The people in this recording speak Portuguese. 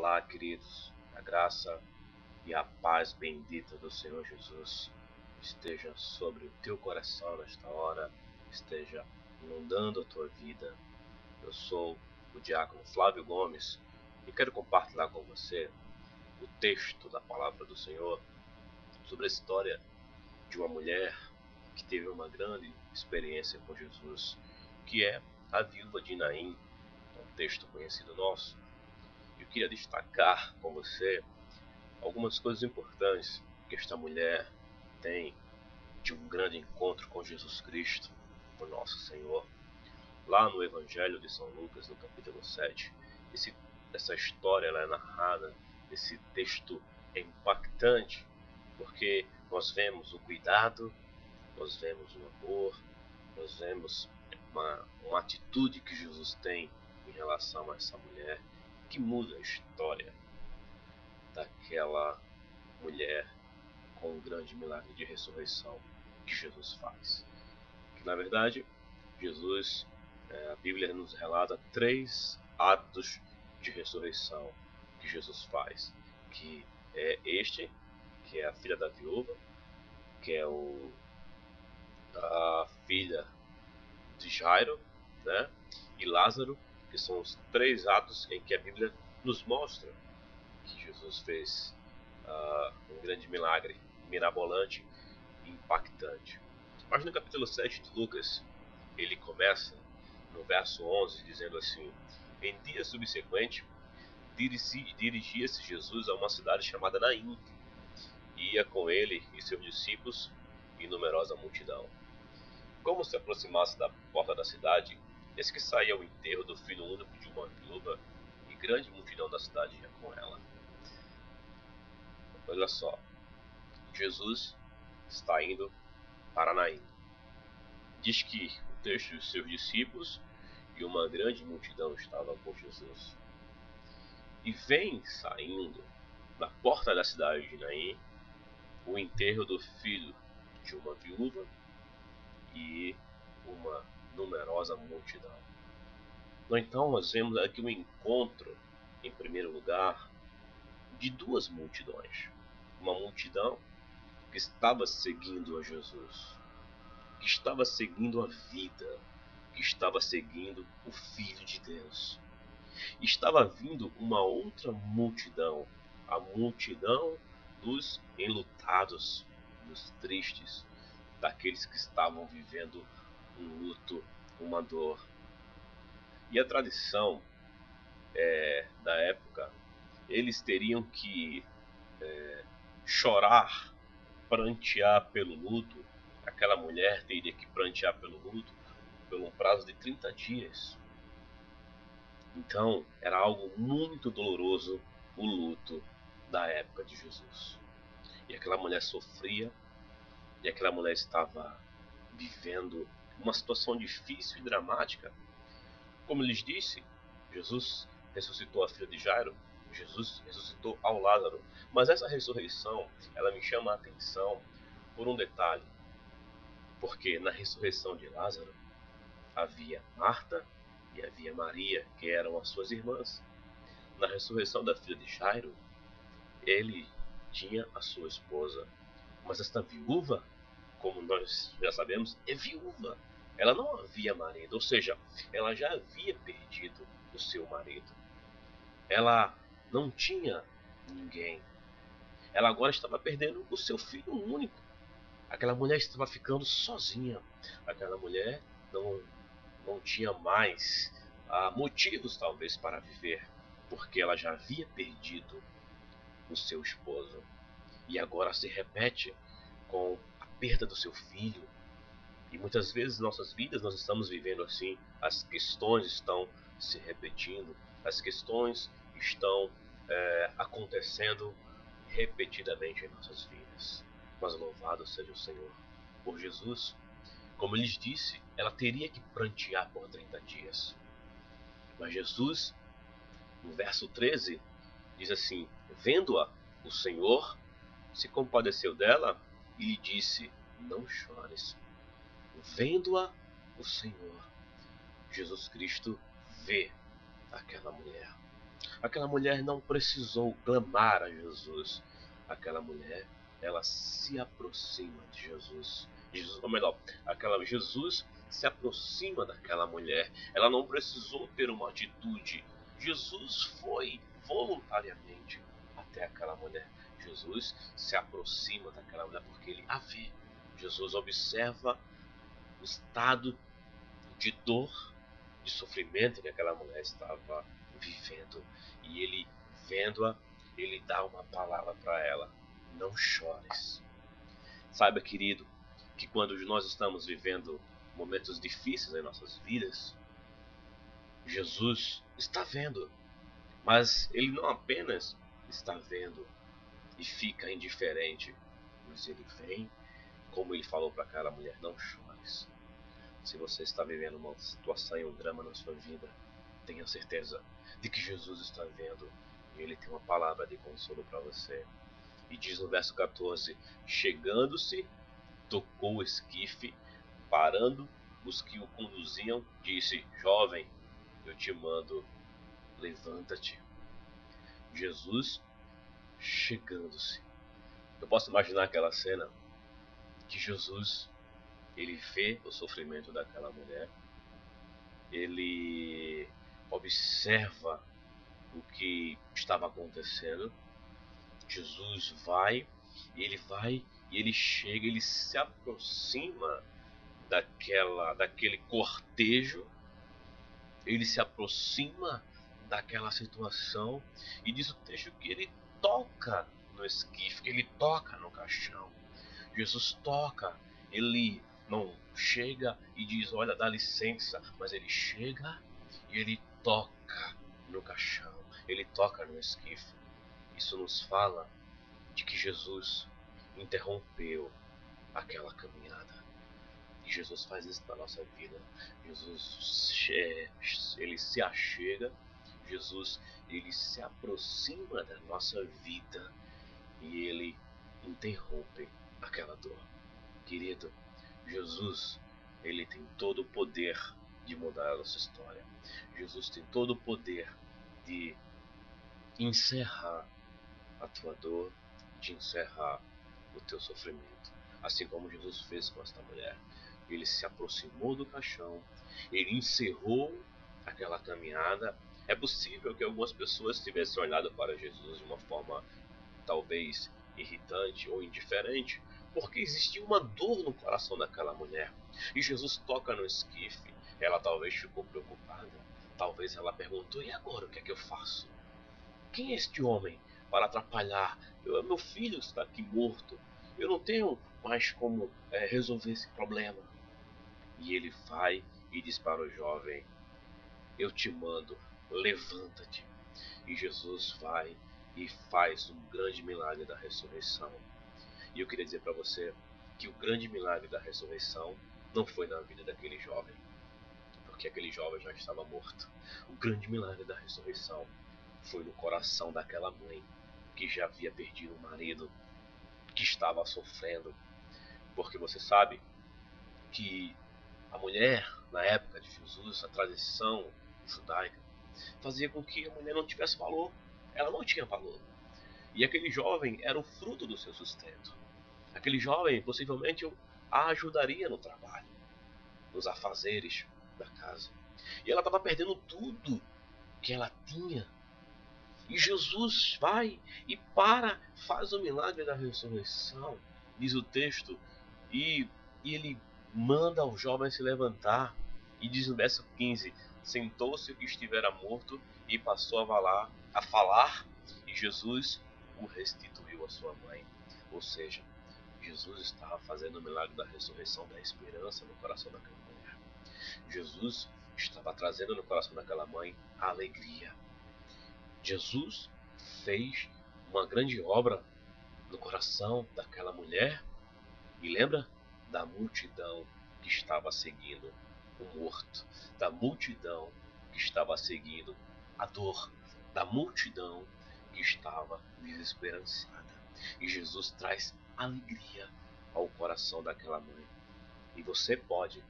Olá, queridos, a graça e a paz bendita do Senhor Jesus esteja sobre o teu coração nesta hora, esteja inundando a tua vida. Eu sou o diácono Flávio Gomes e quero compartilhar com você o texto da palavra do Senhor sobre a história de uma mulher que teve uma grande experiência com Jesus, que é a viúva de Naim, um texto conhecido nosso. Eu queria destacar com você algumas coisas importantes que esta mulher tem de um grande encontro com Jesus Cristo, o nosso Senhor. Lá no Evangelho de São Lucas, no capítulo 7, essa história ela é narrada, esse texto é impactante, porque nós vemos o cuidado, nós vemos o amor, nós vemos uma atitude que Jesus tem em relação a essa mulher, que muda a história daquela mulher com o grande milagre de ressurreição que Jesus faz. Que na verdade, Jesus, a Bíblia nos relata 3 atos de ressurreição que Jesus faz, que é este, que é a filha da viúva, que é a filha de Jairo, né? E Lázaro, que são os 3 atos em que a Bíblia nos mostra que Jesus fez um grande milagre mirabolante e impactante. Mas no capítulo 7 de Lucas, ele começa no verso 11 dizendo assim: em dia subsequente, dirigia-se Jesus a uma cidade chamada Naim, e ia com ele e seus discípulos e numerosa multidão. Como se aproximasse da porta da cidade, eis que saía ao enterro do filho único de uma viúva, e grande multidão da cidade ia com ela. Olha só, Jesus está indo para Naim. Diz que o texto dos seus discípulos e uma grande multidão estava com Jesus. E vem saindo da porta da cidade de Naim o enterro do filho de uma viúva e uma numerosa multidão. Então nós vemos aqui um encontro, em primeiro lugar, de 2 multidões. Uma multidão que estava seguindo a Jesus, que estava seguindo a vida, que estava seguindo o Filho de Deus. Estava vindo uma outra multidão, a multidão dos enlutados, dos tristes, daqueles que estavam vivendo um luto, uma dor. E a tradição da época, eles teriam que chorar, prantear pelo luto. Aquela mulher teria que prantear pelo luto por um prazo de 30 dias. Então, era algo muito doloroso o luto da época de Jesus. E aquela mulher sofria, e aquela mulher estava vivendo uma situação difícil e dramática. Como lhes disse, Jesus ressuscitou a filha de Jairo, Jesus ressuscitou ao Lázaro. Mas essa ressurreição, ela me chama a atenção por um detalhe. Porque na ressurreição de Lázaro, havia Marta e havia Maria, que eram as suas irmãs. Na ressurreição da filha de Jairo, ele tinha a sua esposa. Mas esta viúva, como nós já sabemos, é viúva. Ela não havia marido, ou seja, ela já havia perdido o seu marido. Ela não tinha ninguém. Ela agora estava perdendo o seu filho único. Aquela mulher estava ficando sozinha. Aquela mulher não tinha mais motivos, talvez, para viver, porque ela já havia perdido o seu esposo. E agora se repete com a perda do seu filho. E muitas vezes em nossas vidas nós estamos vivendo assim. As questões estão se repetindo, as questões estão acontecendo repetidamente em nossas vidas. Mas louvado seja o Senhor por Jesus. Como eu lhes disse, ela teria que prantear por 30 dias. Mas Jesus, no verso 13, diz assim: vendo-a, o Senhor se compadeceu dela e lhe disse: não chores. Vendo-a, o Senhor, Jesus Cristo, vê aquela mulher. Aquela mulher não precisou clamar a Jesus. Aquela mulher, ela se aproxima de Jesus. Jesus, ou melhor, Jesus se aproxima daquela mulher. Ela não precisou ter uma atitude. Jesus foi voluntariamente até aquela mulher. Jesus se aproxima daquela mulher porque ele a vê. Jesus observa o estado de dor, de sofrimento que aquela mulher estava vivendo. E ele, vendo-a, ele dá uma palavra para ela: não chores. Saiba, querido, que quando nós estamos vivendo momentos difíceis em nossas vidas, Jesus está vendo, mas ele não apenas está vendo e fica indiferente, mas ele vem, como ele falou para aquela mulher: não chores. Se você está vivendo uma situação e um drama na sua vida, tenha certeza de que Jesus está vendo e ele tem uma palavra de consolo para você. E diz no verso 14: chegando-se, tocou o esquife, parando os que o conduziam, disse: jovem, eu te mando, levanta-te. Jesus chegando-se. Eu posso imaginar aquela cena que Jesus, ele vê o sofrimento daquela mulher, ele observa o que estava acontecendo. Jesus vai e ele chega, ele se aproxima daquele cortejo, ele se aproxima daquela situação e diz o texto que ele toca no esquife, ele toca no caixão. Jesus toca, ele não chega e diz: olha, dá licença, mas ele chega e ele toca no caixão, ele toca no esquife. Isso nos fala de que Jesus interrompeu aquela caminhada. E Jesus faz isso na nossa vida. Jesus, ele se achega, Jesus, ele se aproxima da nossa vida e ele interrompe aquela dor. Querido, Jesus, ele tem todo o poder de mudar a nossa história. Jesus tem todo o poder de encerrar a tua dor, de encerrar o teu sofrimento. Assim como Jesus fez com esta mulher. Ele se aproximou do caixão, ele encerrou aquela caminhada. É possível que algumas pessoas tivessem olhado para Jesus de uma forma talvez irritante ou indiferente, porque existia uma dor no coração daquela mulher. E Jesus toca no esquife, ela talvez ficou preocupada, talvez ela perguntou: e agora o que é que eu faço? Quem é este homem para atrapalhar? Meu filho está aqui morto, eu não tenho mais como resolver esse problema. E ele vai e diz para o jovem: eu te mando, levanta-te. E Jesus vai e faz um grande milagre da ressurreição. E eu queria dizer para você que o grande milagre da ressurreição não foi na vida daquele jovem, porque aquele jovem já estava morto. O grande milagre da ressurreição foi no coração daquela mãe que já havia perdido o marido, que estava sofrendo. Porque você sabe que a mulher, na época de Jesus, a tradição judaica, fazia com que a mulher não tivesse valor. Ela não tinha valor. E aquele jovem era o fruto do seu sustento. Aquele jovem possivelmente a ajudaria no trabalho, nos afazeres da casa. E ela estava perdendo tudo que ela tinha. E Jesus vai e faz o milagre da ressurreição, diz o texto, e ele manda o jovem se levantar. E diz no verso 15: sentou-se o que estivera morto e passou a falar, e Jesus o restituiu à sua mãe. Ou seja, Jesus estava fazendo o milagre da ressurreição, da esperança no coração daquela mulher. Jesus estava trazendo no coração daquela mãe a alegria. Jesus fez uma grande obra no coração daquela mulher. E lembra da multidão que estava seguindo o morto, da multidão que estava seguindo a dor, da multidão que estava desesperançada. E Jesus traz alegria ao coração daquela mãe. E você pode